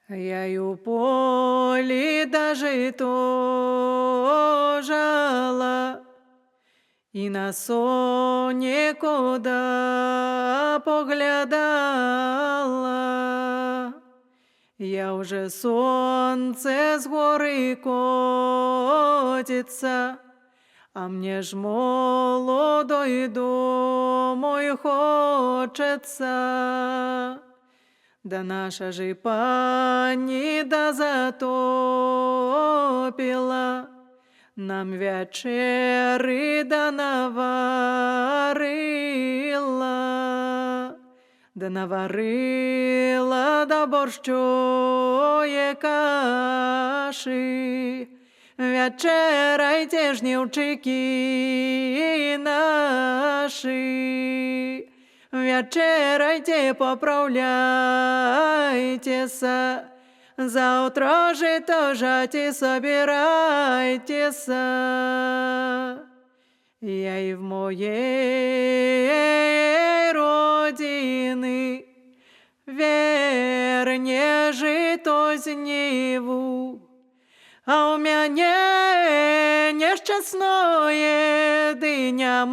Я й у полі даже то жала, і на сонечко поглядала. Я вже сонце з гори котиться, а мне ж молодой домой хочеться. Да наша же и пані да затопила, нам вечери да наварила, да борщує каші. Вечерайте, жнівчики наші, вечерайте, поправляйтеся, завтра же то жати собирайтеся. Я і в моєї родини верне жито зніву, а у мяне нещасное дыня